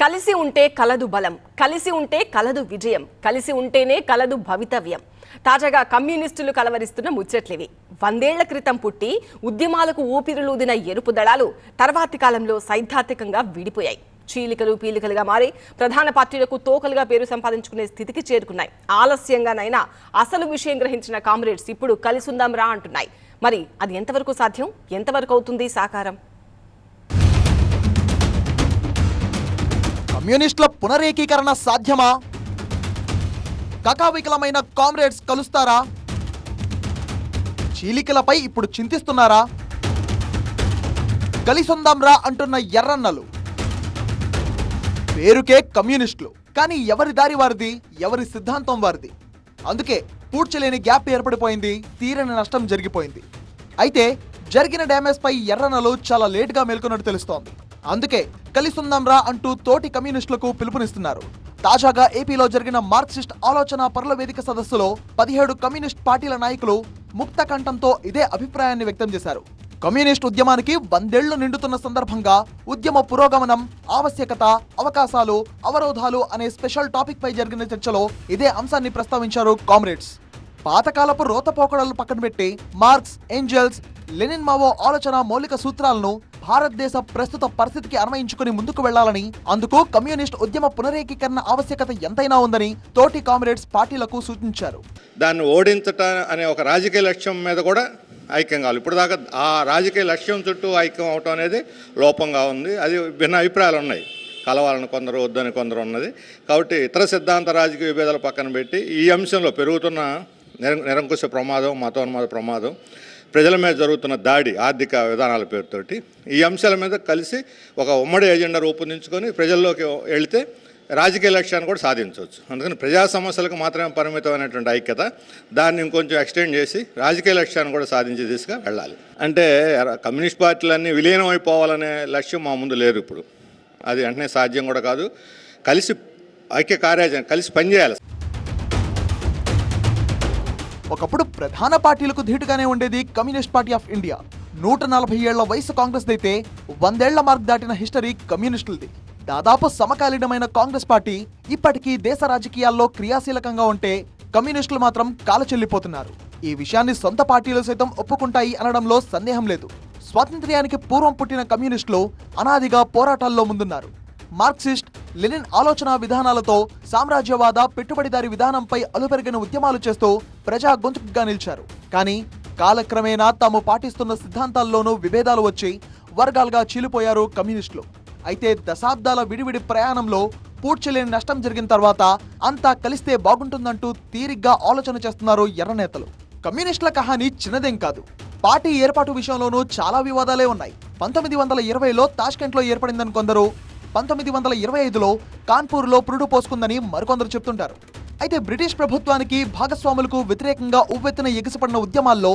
కలిసి ఉంటే కలదు బలం, కలిసి ఉంటే కలదు విజయం, కలిసి ఉంటేనే కలదు భవితవ్యం. తాజాగా కమ్యూనిస్టులు కలవరిస్తున్న ముచ్చట్లివి. 100 ఏళ్ల క్రితం పుట్టి ఉద్యమాలకు ఊపిరులూదిన ఎరుపు దళాలు తర్వాతి కాలంలో సైద్ధాంతికంగా విడిపోయాయి. చీలికలు పీలికలుగా మారి ప్రధాన పార్టీలకు తోకలుగా పేరు సంపాదించుకునే స్థితికి చేరుకున్నాయి. ఆలస్యంగానైనా అసలు విషయం గ్రహించిన కామ్రేడ్స్ ఇప్పుడు కలిసుందాం రా అంటున్నాయి. మరి అది ఎంతవరకు సాధ్యం, ఎంతవరకు అవుతుంది సాకారం? కమ్యూనిస్టుల పునరేకీకరణ సాధ్యమా? కకావికలమైన కామ్రేడ్స్ కలుస్తారా? చీలికలపై ఇప్పుడు చింతిస్తున్నారా? కలిసొందాంరా అంటున్న ఎర్రన్నలు పేరుకే కమ్యూనిస్టులు, కానీ ఎవరి దారి వారిది, ఎవరి సిద్ధాంతం వారిది. అందుకే పూడ్చలేని గ్యాప్ ఏర్పడిపోయింది, తీరని నష్టం జరిగిపోయింది. అయితే జరిగిన డ్యామేజ్ పై ఎర్రన్నలు చాలా లేట్గా మేల్కొన్నట్టు తెలుస్తోంది. అందుకే కలిసుందాంరా అంటూ తోటి కమ్యూనిస్టులకు పిలుపునిస్తున్నారు. తాజాగా ఏపీలో జరిగిన మార్క్సిస్ట్ ఆలోచన పరుల వేదిక సదస్సులో 17 కమ్యూనిస్ట్ పార్టీల నాయకులు ముక్త కంఠంతో ఇదే అభిప్రాయాన్ని వ్యక్తం చేశారు. కమ్యూనిస్ట్ ఉద్యమానికి 100 ఏళ్లు నిండుతున్న సందర్భంగా ఉద్యమ పురోగమనం, ఆవశ్యకత, అవకాశాలు, అవరోధాలు అనే స్పెషల్ టాపిక్ పై జరిగిన చర్చలో ఇదే అంశాన్ని ప్రస్తావించారు కామ్రేడ్స్. పాతకాలపు రోతపోకడలు పక్కన పెట్టి మార్క్స్, ఏంజెల్స్, లెనిన్ మావో ఆలోచన మౌలిక సూత్రాలను భారతదేశ ప్రస్తుత పరిస్థితికి అన్వయించుకుని ముందుకు వెళ్లాలని, అందుకు కమ్యూనిస్ట్ ఉద్యమ పునరేకీకరణ ఆవశ్యకత ఎంతైనా ఉందని తోటి కామ్రేడ్స్ పార్టీలకు సూచించారు. దాన్ని ఓడించటం అనే ఒక రాజకీయ లక్ష్యం మీద కూడా ఐక్యం కావాలి. ఇప్పుడు దాకా ఆ రాజకీయ లక్ష్యం చుట్టూ ఐక్యం అవటం అనేది లోపంగా ఉంది. అది భిన్న అభిప్రాయాలు ఉన్నాయి. కలవాలని కొందరు, వద్దని కొందరు ఉన్నది. కాబట్టి ఇతర సిద్ధాంత రాజకీయ విభేదాలు పక్కన పెట్టి ఈ అంశంలో పెరుగుతున్న నిరంకుశ ప్రమాదం, మతోన్మాద ప్రమాదం, ప్రజల మీద జరుగుతున్న దాడి, ఆర్థిక విధానాల పేరుతోటి ఈ అంశాల మీద కలిసి ఒక ఉమ్మడి ఎజెండా రూపొందించుకొని ప్రజల్లోకి వెళితే రాజకీయ లక్ష్యాన్ని కూడా సాధించవచ్చు. అందుకని ప్రజా సమస్యలకు మాత్రమే పరిమితమైనటువంటి ఐక్యత, దాన్ని ఇంకొంచెం ఎక్స్టెండ్ చేసి రాజకీయ లక్ష్యాన్ని కూడా సాధించే దిశగా వెళ్ళాలి. అంటే కమ్యూనిస్ట్ పార్టీలన్నీ విలీనం అయిపోవాలనే లక్ష్యం మా ముందు లేదు ఇప్పుడు. అది వెంటనే సాధ్యం కూడా కాదు. కలిసి ఐక్య కార్యాచరణ, కలిసి పనిచేయాలి. ఒకప్పుడు ప్రధాన పార్టీలకు ధీటుగానే ఉండేది కమ్యూనిస్ట్ పార్టీ ఆఫ్ ఇండియా. 140 ఏళ్ల వయసు కాంగ్రెస్ అయితే 100 ఏళ్ల మార్క్ దాటిన హిస్టరీ కమ్యూనిస్టులది. దాదాపు సమకాలీనమైన కాంగ్రెస్ పార్టీ ఇప్పటికీ దేశ రాజకీయాల్లో క్రియాశీలకంగా ఉంటే కమ్యూనిస్టులు మాత్రం కాలచెల్లిపోతున్నారు. ఈ విషయాన్ని సొంత పార్టీలు సైతం ఒప్పుకుంటాయి అనడంలో సందేహం లేదు. స్వాతంత్ర్యానికి పూర్వం పుట్టిన కమ్యూనిస్టులు అనాదిగా పోరాటాల్లో ముందున్నారు. మార్క్సిస్ట్, లెనిన్ ఆలోచన విధానాలతో సామ్రాజ్యవాద, పెట్టుబడిదారి విధానంపై అలుపెరిగిన ఉద్యమాలు చేస్తూ ప్రజా గొంతుకుగా నిలిచారు. కానీ కాలక్రమేణా తాము పాటిస్తున్న సిద్ధాంతాల్లోనూ విభేదాలు వచ్చి వర్గాలుగా చీలిపోయారు కమ్యూనిస్టులు. అయితే దశాబ్దాల విడివిడి ప్రయాణంలో పూడ్చలేని నష్టం జరిగిన తర్వాత అంతా కలిస్తే బాగుంటుందంటూ తీరిగ్గా ఆలోచన చేస్తున్నారు ఎర్రనేతలు. కమ్యూనిస్టుల కహానీ చిన్నదేం కాదు. పార్టీ ఏర్పాటు విషయంలోనూ చాలా వివాదాలే ఉన్నాయి. 1920లో తాష్కెంట్లో ఏర్పడిందని కొందరు, 1925లో కాన్పూర్లో పురుడు పోసుకుందని మరికొందరు చెప్తుంటారు. అయితే బ్రిటిష్ ప్రభుత్వానికి, భాగస్వాములకు వ్యతిరేకంగా ఉవ్వెత్తున ఎగిసిపడిన ఉద్యమాల్లో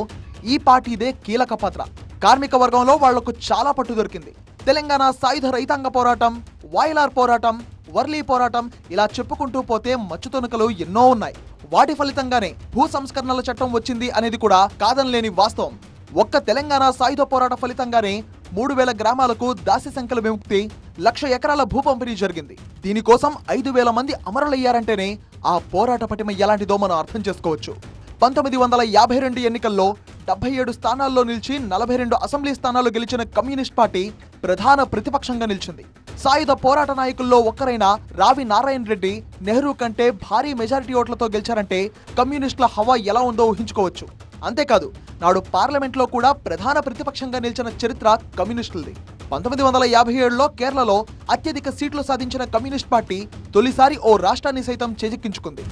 ఈ పార్టీదే కీలక పాత్ర. కార్మిక వర్గంలో వాళ్లకు చాలా పట్టు దొరికింది. తెలంగాణ సాయుధ రైతాంగ పోరాటం, వాయిలార్ పోరాటం, వర్లీ పోరాటం, ఇలా చెప్పుకుంటూ పోతే మచ్చుతునకలు ఎన్నో ఉన్నాయి. వాటి ఫలితంగానే భూ సంస్కరణల చట్టం వచ్చింది అనేది కూడా కాదనలేని వాస్తవం. ఒక్క తెలంగాణ సాయుధ పోరాట ఫలితంగానే 3000 గ్రామాలకు దాసి సంఖ్యల విముక్తి, 1,00,000 ఎకరాల భూ పంపిణీ జరిగింది. దీనికోసం 5,000 మంది అమరులయ్యారంటేనే ఆ పోరాట పటిమ ఎలాంటిదో మనం అర్థం చేసుకోవచ్చు. 1952 ఎన్నికల్లో 77 స్థానాల్లో నిలిచి 42 అసెంబ్లీ స్థానాలు గెలిచిన కమ్యూనిస్ట్ పార్టీ ప్రధాన ప్రతిపక్షంగా నిలిచింది. సాయుధ పోరాట నాయకుల్లో ఒక్కరైన రావి నారాయణ రెడ్డి నెహ్రూ కంటే భారీ మెజారిటీ ఓట్లతో గెలిచారంటే కమ్యూనిస్టుల హవా ఎలా ఉందో ఊహించుకోవచ్చు. అంతేకాదు, నాడు పార్లమెంట్లో కూడా ప్రధాన ప్రతిపక్షంగా నిలిచిన చరిత్ర కమ్యూనిస్టులది. 1957లో కేరళలో అత్యధిక సీట్లు సాధించిన కమ్యూనిస్ట్ పార్టీ తొలిసారి ఓ రాష్ట్రాన్ని సైతం చేజిక్కించుకుంది.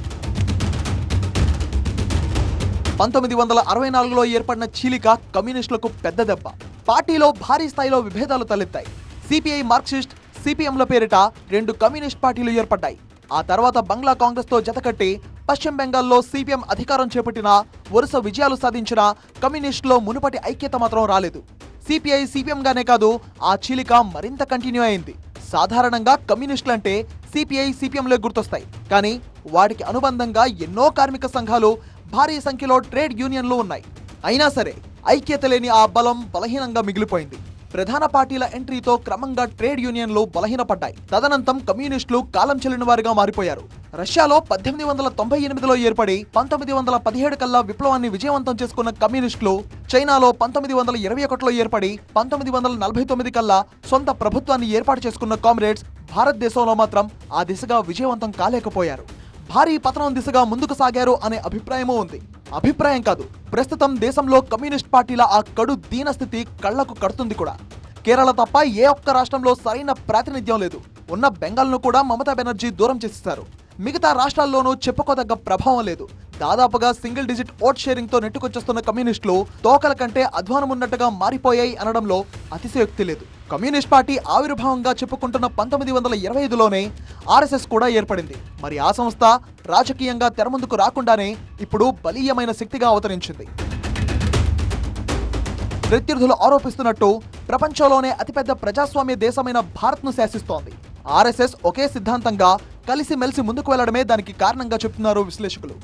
1964లో ఏర్పడిన చీలిక కమ్యూనిస్టులకు పెద్ద దెబ్బ. పార్టీలో భారీ స్థాయిలో విభేదాలు తలెత్తాయి. సిపిఐ, మార్క్సిస్ట్, సిపిఎంల పేరిట 2 కమ్యూనిస్ట్ పార్టీలు ఏర్పడ్డాయి. ఆ తర్వాత బంగ్లా కాంగ్రెస్తో జతకట్టి పశ్చిమ బెంగాల్లో సిపిఎం అధికారం చేపట్టిన, వరుస విజయాలు సాధించిన కమ్యూనిస్టులో మునుపటి ఐక్యత మాత్రం రాలేదు. సిపిఐ, సిపిఎంగానే కాదు, ఆ చీలిక మరింత కంటిన్యూ అయింది. సాధారణంగా కమ్యూనిస్టులంటే సిపిఐ, సిపిఎంలే గుర్తొస్తాయి. కానీ వాటికి అనుబంధంగా ఎన్నో కార్మిక సంఘాలు, భారీ సంఖ్యలో ట్రేడ్ యూనియన్లు ఉన్నాయి. అయినా సరే ఐక్యత లేని ఆ బలం బలహీనంగా మిగిలిపోయింది. ప్రధాన పార్టీల ఎంట్రీతో క్రమంగా ట్రేడ్ యూనియన్లు బలహీనపడ్డాయి. తదనంతరం కమ్యూనిస్టులు కాలం చెల్లిన వారిగా మారిపోయారు. రష్యాలో 1898లో ఏర్పడి 1917 కల్లా విప్లవాన్ని విజయవంతం చేసుకున్న కమ్యూనిస్టులు చైనాలో 1921లో ఏర్పడి 1949 కల్లా సొంత ప్రభుత్వాన్ని ఏర్పాటు చేసుకున్న కామ్రేడ్స్ భారతదేశంలో మాత్రం ఆ దిశగా విజయవంతం కాలేకపోయారు. భారీ పతనం దిశగా ముందుకు సాగారు అనే అభిప్రాయమూ ఉంది. అభిప్రాయం కాదు, ప్రస్తుతం దేశంలో కమ్యూనిస్ట్ పార్టీల ఆ కడు దీనస్థితి కళ్లకు కడుతుంది కూడా. కేరళ తప్ప ఏ ఒక్క రాష్ట్రంలో సరైన ప్రాతినిధ్యం లేదు. ఉన్న బెంగాల్ను కూడా మమతా బెనర్జీ దూరం చేసేశారు. మిగతా రాష్ట్రాల్లోనూ చెప్పుకోదగ్గ ప్రభావం లేదు. దాదాపుగా సింగిల్ డిజిట్ ఓట్ షేరింగ్ తో నెట్టుకొచ్చేస్తున్న కమ్యూనిస్టులు తోకల కంటే అధ్వానమున్నట్టుగా మారిపోయాయి అనడంలో అతిశయోక్తి లేదు. కమ్యూనిస్ట్ పార్టీ ఆవిర్భావంగా చెప్పుకుంటున్న 1925లోనే ఆర్ఎస్ఎస్ కూడా ఏర్పడింది. మరి ఆ సంస్థ రాజకీయంగా తెరముందుకు రాకుండానే ఇప్పుడు బలీయమైన శక్తిగా అవతరించింది. ప్రత్యర్థులు ఆరోపిస్తున్నట్టు ప్రపంచంలోనే అతిపెద్ద ప్రజాస్వామ్య దేశమైన భారత్ను శాసిస్తోంది. ఆర్ఎస్ఎస్ ఒకే సిద్ధాంతంగా కలిసిమెలిసి ముందుకు వెళ్లడమే దానికి కారణంగా చెప్తున్నారు విశ్లేషకులు.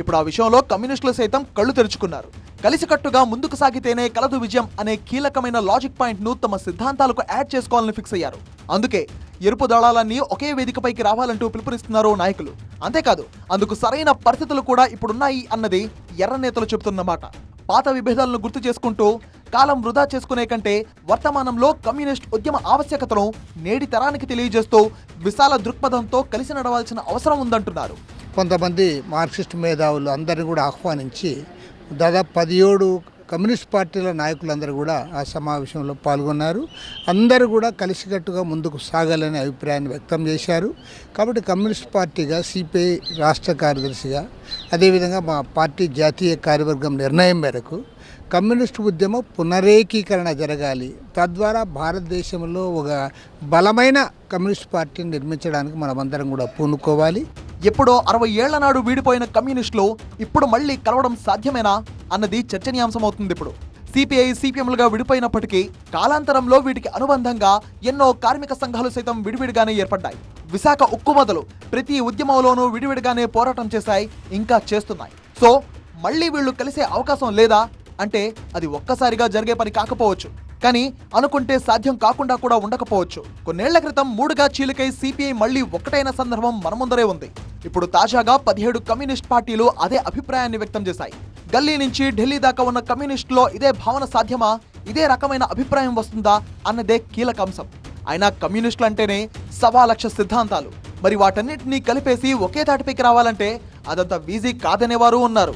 ఇప్పుడు ఆ విషయంలో కమ్యూనిస్టులు సైతం కళ్ళు తెరుచుకున్నారు. కలిసికట్టుగా ముందుకు సాగితేనే కలదు విజయం అనే కీలకమైన లాజిక్ పాయింట్ ను తమ సిద్ధాంతాలకు యాడ్ చేసుకోవాలని ఫిక్స్ అయ్యారు. అందుకే ఎరుపు దళాలన్నీ ఒకే వేదికపైకి రావాలంటూ పిలుపునిస్తున్నారు నాయకులు. అంతేకాదు, అందుకు సరైన పరిస్థితులు కూడా ఇప్పుడున్నాయి అన్నది ఎర్ర నేతలు చెబుతున్నమాట. పాత విభేదాలను గుర్తు చేసుకుంటూ కాలం వృధా చేసుకునే కంటే వర్తమానంలో కమ్యూనిస్ట్ ఉద్యమ ఆవశ్యకతను నేటి తరానికి తెలియజేస్తూ విశాల దృక్పథంతో కలిసి నడవాల్సిన అవసరం ఉందంటున్నారు. కొంతమంది మార్క్సిస్ట్ మేధావులు అందరినీ కూడా ఆహ్వానించి దాదాపు 17 కమ్యూనిస్ట్ పార్టీల నాయకులందరూ కూడా ఆ సమావేశంలో పాల్గొన్నారు. అందరూ కూడా కలిసికట్టుగా ముందుకు సాగాలనే అభిప్రాయాన్ని వ్యక్తం చేశారు. కాబట్టి కమ్యూనిస్ట్ పార్టీగా సిపిఐ రాష్ట్ర కార్యదర్శిగా, అదేవిధంగా మా పార్టీ జాతీయ కార్యవర్గం నిర్ణయం మేరకు కమ్యూనిస్టు ఉద్యమం పునరేకీకరణ జరగాలి. తద్వారా భారతదేశంలో ఒక బలమైన కమ్యూనిస్ట్ పార్టీని నిర్మించడానికి మనమందరం కూడా పూనుకోవాలి. ఎప్పుడో 60 ఏళ్ల నాడు వీడిపోయిన కమ్యూనిస్టులు ఇప్పుడు మళ్లీ కలవడం సాధ్యమేనా అన్నది చర్చనీయాంశమవుతుంది. ఇప్పుడు సిపిఐ సిపిఎంలుగా విడిపోయినప్పటికీ కాలాంతరంలో వీటికి అనుబంధంగా ఎన్నో కార్మిక సంఘాలు సైతం విడివిడిగానే ఏర్పడ్డాయి. విశాఖ ఉక్కు మొదలు ప్రతి ఉద్యమంలోనూ విడివిడిగానే పోరాటం చేశాయి, ఇంకా చేస్తున్నాయి. సో మళ్లీ వీళ్ళు కలిసే అవకాశం లేదా అంటే అది ఒక్కసారిగా జరిగే పని కాకపోవచ్చు, కానీ అనుకుంటే సాధ్యం కాకుండా కూడా ఉండకపోవచ్చు. కొన్నేళ్ల క్రితం 3గా చీలికై సిపిఐ మళ్లీ ఒక్కటైన సందర్భం మన ముందరే ఉంది. ఇప్పుడు తాజాగా 17 కమ్యూనిస్ట్ పార్టీలు అదే అభిప్రాయాన్ని వ్యక్తం చేశాయి. గల్లీ నుంచి ఢిల్లీ దాకా ఉన్న కమ్యూనిస్టులో ఇదే భావన సాధ్యమా, ఇదే రకమైన అభిప్రాయం వస్తుందా అన్నదే కీలక అంశం. అయినా కమ్యూనిస్టులు అంటేనే 1,00,000 సిద్ధాంతాలు. మరి వాటన్నిటినీ కలిపేసి ఒకే తాటిపైకి రావాలంటే అదంత ఈజీ కాదనేవారు ఉన్నారు.